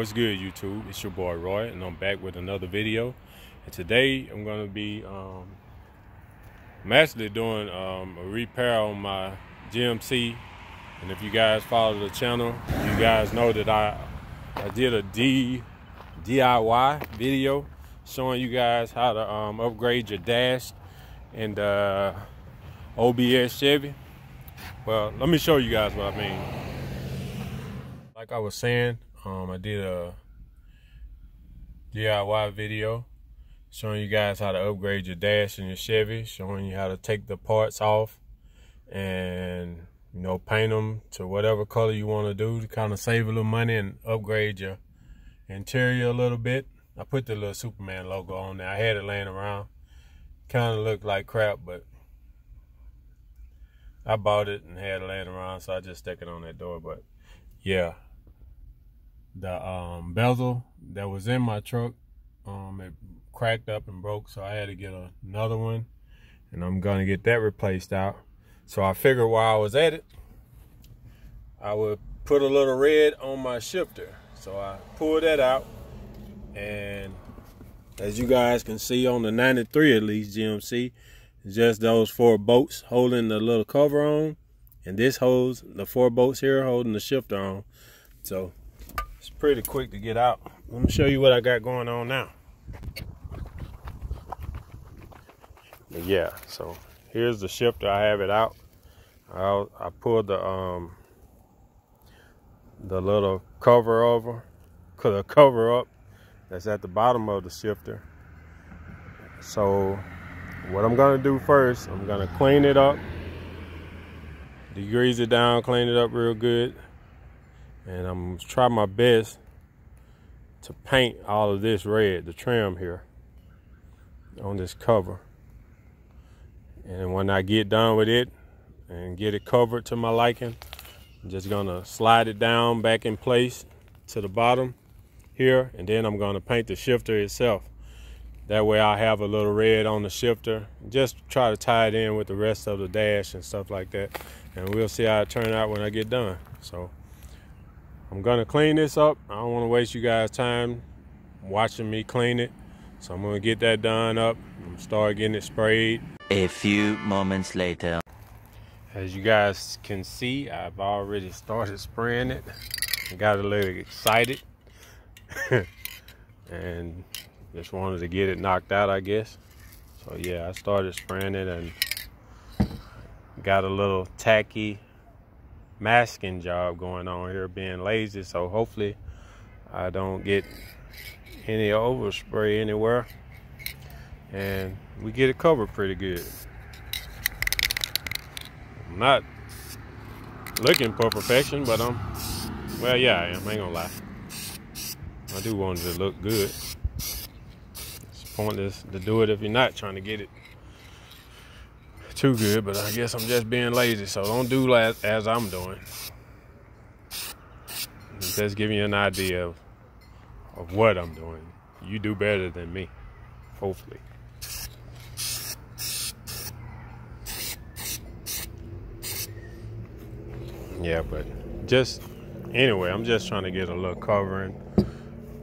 What's good, YouTube? It's your boy Roy, and I'm back with another video. And today I'm gonna be I'm actually doing a repair on my GMC. And if you guys follow the channel, you guys know that I did a DIY video showing you guys how to upgrade your dash and OBS Chevy. Well, let me show you guys what I mean. Like I was saying, I did a DIY video showing you guys how to upgrade your dash and your Chevy, showing you how to take the parts off and, you know, paint them to whatever color you want to do to kind of save a little money and upgrade your interior a little bit. I put the little Superman logo on there. I had it laying around. Kind of looked like crap, but I bought it and had it laying around, so I just stuck it on that door. But yeah, the bezel that was in my truck, it cracked up and broke, so I had to get another one, and I'm gonna get that replaced out. So I figured while I was at it, I would put a little red on my shifter. So I pulled that out, and as you guys can see on the 93 at least GMC, just those 4 bolts holding the little cover on, and this holds the 4 bolts here holding the shifter on. So it's pretty quick to get out. Let me show you what I got going on now. But yeah, so here's the shifter. I have it out. I pulled the little cover up that's at the bottom of the shifter. So what I'm gonna do first, I'm gonna clean it up, degrease it down, clean it up real good, and I'm gonna try my best to paint all of this red, the trim here on this cover. And when I get done with it and get it covered to my liking, I'm just gonna slide it down back in place to the bottom here, and then I'm gonna paint the shifter itself. That way I have a little red on the shifter. Just try to tie it in with the rest of the dash and stuff like that. And we'll see how it turns out when I get done. So I'm gonna clean this up. I don't wanna waste you guys' time watching me clean it. So I'm gonna get that done up and start getting it sprayed. A few moments later. As you guys can see, I've already started spraying it. I got a little excited and just wanted to get it knocked out, I guess. So yeah, I started spraying it and got a little tacky masking job going on here, being lazy. So hopefully I don't get any overspray anywhere, and we get it covered pretty good. I'm not looking for perfection, but well, yeah, I am. I ain't gonna lie. I do want it to look good. It's pointless to do it if you're not trying to get it too good, but I guess I'm just being lazy, so don't do as I'm doing. Just give you an idea of what I'm doing. You do better than me, hopefully. Yeah, but just anyway, I'm just trying to get a little covering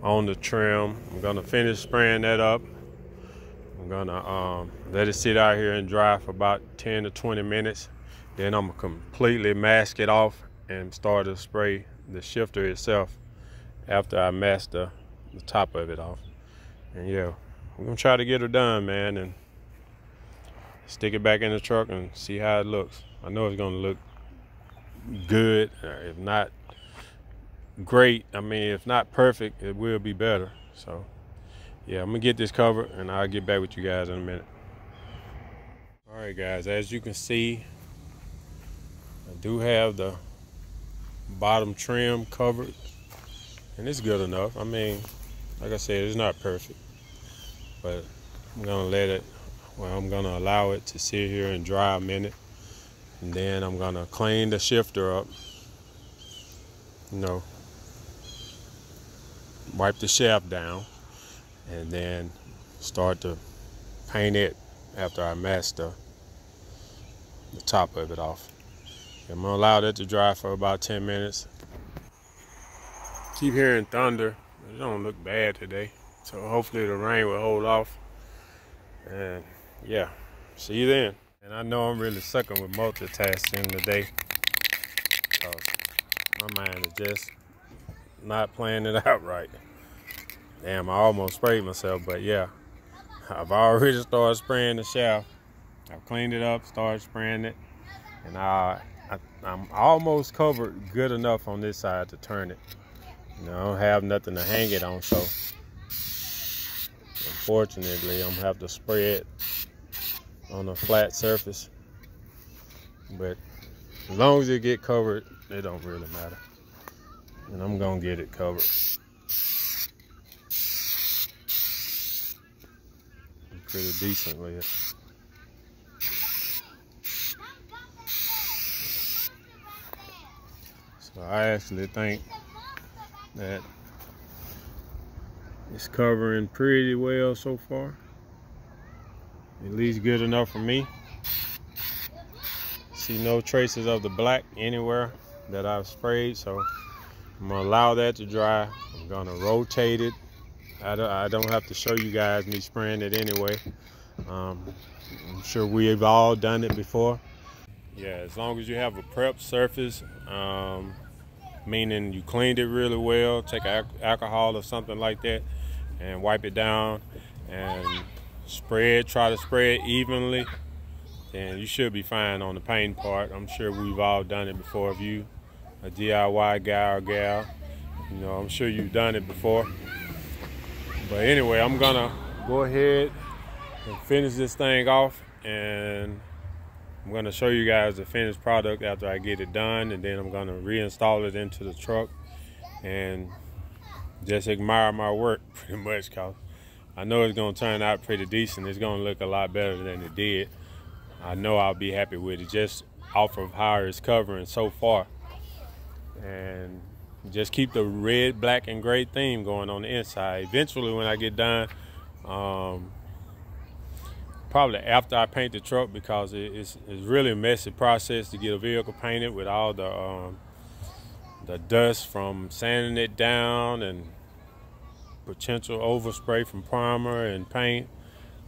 on the trim. I'm gonna finish spraying that up. I'm gonna let it sit out here and dry for about 10 to 20 minutes. Then I'm gonna completely mask it off and start to spray the shifter itself after I mask the top of it off. And yeah, we're gonna try to get her done, man, and stick it back in the truck and see how it looks. I know it's gonna look good, if not great. I mean, if not perfect, it will be better. So yeah, I'm gonna get this covered and I'll get back with you guys in a minute. All right, guys, as you can see, I do have the bottom trim covered, and it's good enough. I mean, like I said, it's not perfect, but I'm gonna allow it to sit here and dry a minute, and then I'm gonna clean the shifter up, you know, wipe the shaft down, and then start to paint it after I mask the top of it off. I'm gonna allow that to dry for about 10 minutes. Keep hearing thunder. It don't look bad today. So hopefully the rain will hold off. And yeah, see you then. And I know I'm really sucking with multitasking today, because my mind is just not playing it out right. Damn, I almost sprayed myself, but yeah, I've already started spraying the shaft. I've cleaned it up, started spraying it, and I'm almost covered good enough on this side to turn it. You know, I don't have nothing to hang it on, so unfortunately, I'm gonna have to spray it on a flat surface. But as long as it get covered, it don't really matter. And I'm gonna get it covered pretty decently. So I actually think that it's covering pretty well so far. At least good enough for me. See no traces of the black anywhere that I've sprayed, so I'm gonna allow that to dry. I'm gonna rotate it. I don't have to show you guys me spraying it anyway. I'm sure we've all done it before. Yeah, as long as you have a prep surface, meaning you cleaned it really well, take alcohol or something like that and wipe it down and try to spray it evenly, then you should be fine on the paint part. I'm sure we've all done it before. If you a DIY guy or gal, you know, I'm sure you've done it before. But anyway, I'm gonna go ahead and finish this thing off, and I'm gonna show you guys the finished product after I get it done, and then I'm gonna reinstall it into the truck and just admire my work pretty much, cause I know it's gonna turn out pretty decent. It's gonna look a lot better than it did. I know I'll be happy with it just off of how it's covering so far. And just keep the red, black, and gray theme going on the inside. Eventually, when I get done, probably after I paint the truck, because it's really a messy process to get a vehicle painted with all the dust from sanding it down and potential overspray from primer and paint.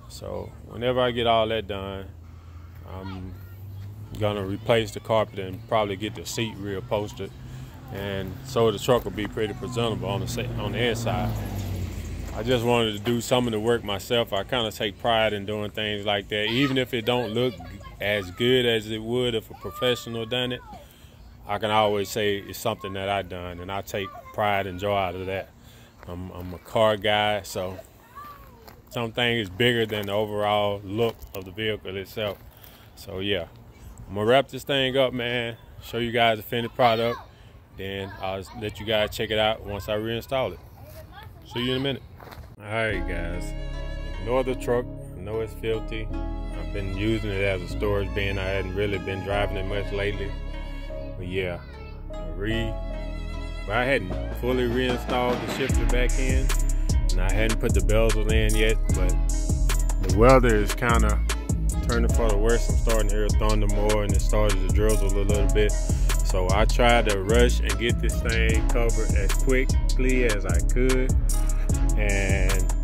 So whenever I get all that done, I'm gonna replace the carpet and probably get the seat reupholstered, and so the truck will be pretty presentable on the inside. I just wanted to do some of the work myself. I kind of take pride in doing things like that, even if it don't look as good as it would if a professional done it. I can always say it's something that I done, and I take pride and joy out of that. I'm a car guy, so something is bigger than the overall look of the vehicle itself. So yeah, I'm gonna wrap this thing up, man. Show you guys the finished product, then I'll let you guys check it out once I reinstall it. See you in a minute. All right, guys. Ignore the truck. I know it's filthy. I've been using it as a storage bin. I hadn't really been driving it much lately. But yeah, I hadn't fully reinstalled the shifter back in, and I hadn't put the bezel in yet, but the weather is kind of turning for the worse. I'm starting to hear thunder more, and it started to drizzle a little bit. So I tried to rush and get this thing covered as quickly as I could, and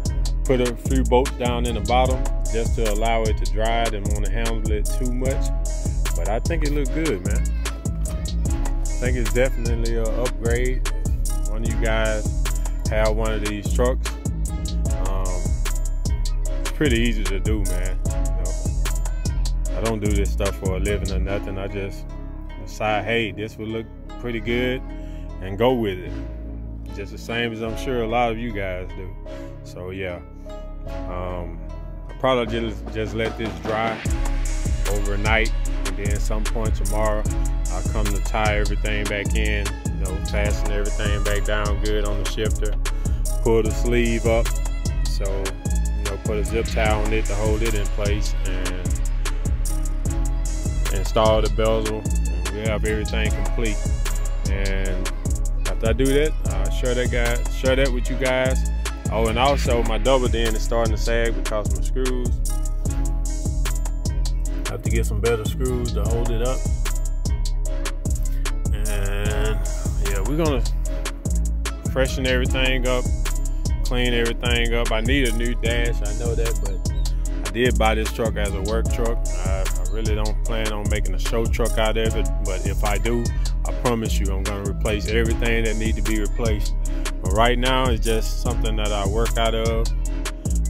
put a few bolts down in the bottom just to allow it to dry. I didn't want to handle it too much, but I think it looked good, man. I think it's definitely an upgrade. One of you guys have one of these trucks. It's pretty easy to do, man. You know, I don't do this stuff for a living or nothing. I just decide, hey, this would look pretty good, and go with it. Just the same as I'm sure a lot of you guys do. So yeah, I'll probably just let this dry overnight, and then some point tomorrow I'll come to tie everything back in, you know, fasten everything back down good on the shifter, pull the sleeve up, so, you know, put a zip tie on it to hold it in place, and install the bezel, and we have everything complete. And after I do that, I'll share that with you guys. Oh, and also my double din is starting to sag because of my screws. I have to get some better screws to hold it up. And yeah, we're gonna freshen everything up, clean everything up. I need a new dash, I know that, but I did buy this truck as a work truck. I really don't plan on making a show truck out of it, but if I do, I promise you I'm gonna replace everything that needs to be replaced. But right now, it's just something that I work out of.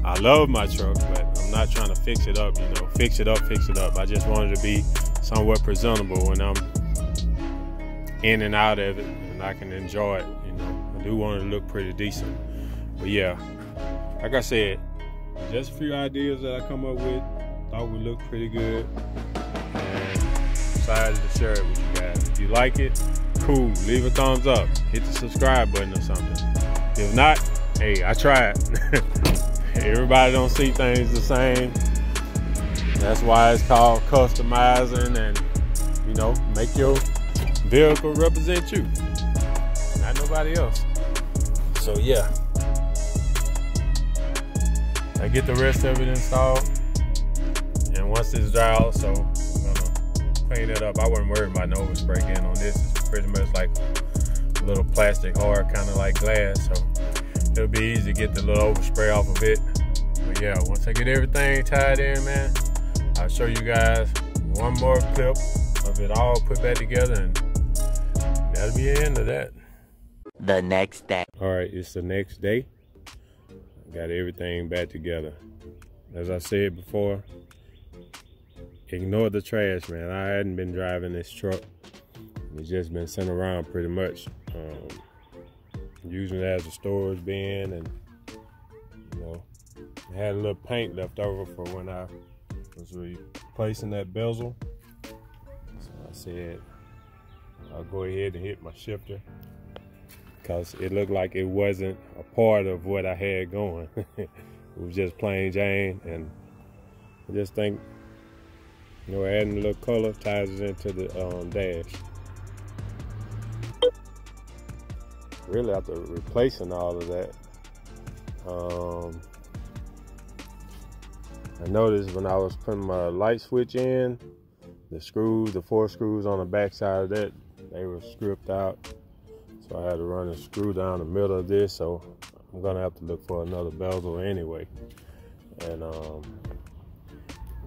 I love my truck, but I'm not trying to fix it up, you know, fix it up. I just wanted to be somewhat presentable when I'm in and out of it, and I can enjoy it, you know. I do want it to look pretty decent. But yeah, like I said, just a few ideas that I come up with, thought would look pretty good, and decided to share it with you guys. If you like it, cool, leave a thumbs up, hit the subscribe button or something. If not, hey, I tried. Everybody don't see things the same. That's why it's called customizing, and you know, make your vehicle represent you, not nobody else. So yeah, I get the rest of it installed, and once it's dry also, I'm gonna clean it up. I wasn't worried about no overspray again on this. It's pretty much like a little plastic hard, kind of like glass, so it'll be easy to get the little overspray off of it. But yeah, once I get everything tied in, man, I'll show you guys one more clip of it all put back together, and that'll be the end of that. The next day. All right, it's the next day. Got everything back together. As I said before, ignore the trash, man. I hadn't been driving this truck. It's just been sent around pretty much. Using it as a storage bin, and you know, I had a little paint left over for when I was replacing that bezel. So I said I'll go ahead and hit my shifter, because it looked like it wasn't a part of what I had going. It was just plain Jane, and I just think, you know, adding a little color ties it into the dash. Really, after replacing all of that, I noticed when I was putting my light switch in, the screws, the 4 screws on the back side of that, they were stripped out. So I had to run a screw down the middle of this, so I'm gonna have to look for another bezel anyway. And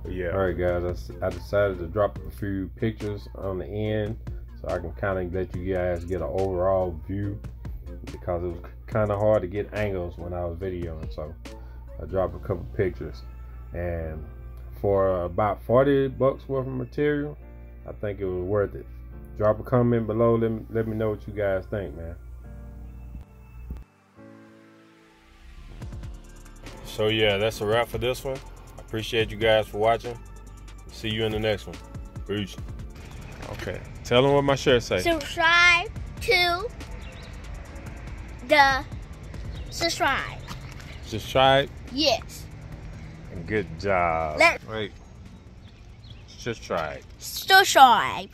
but yeah. All right, guys, I decided to drop a few pictures on the end so I can kind of let you guys get an overall view, because it was kind of hard to get angles when I was videoing. So I dropped a couple pictures, and for about 40 bucks worth of material, I think it was worth it. Drop a comment below, let me know what you guys think, man. So yeah, that's a wrap for this one. I appreciate you guys for watching. See you in the next one. Peace. Okay, tell them what my shirt say. Subscribe to the subscribe. Subscribe? Yes. Good job. Wait. Subscribe. Subscribe.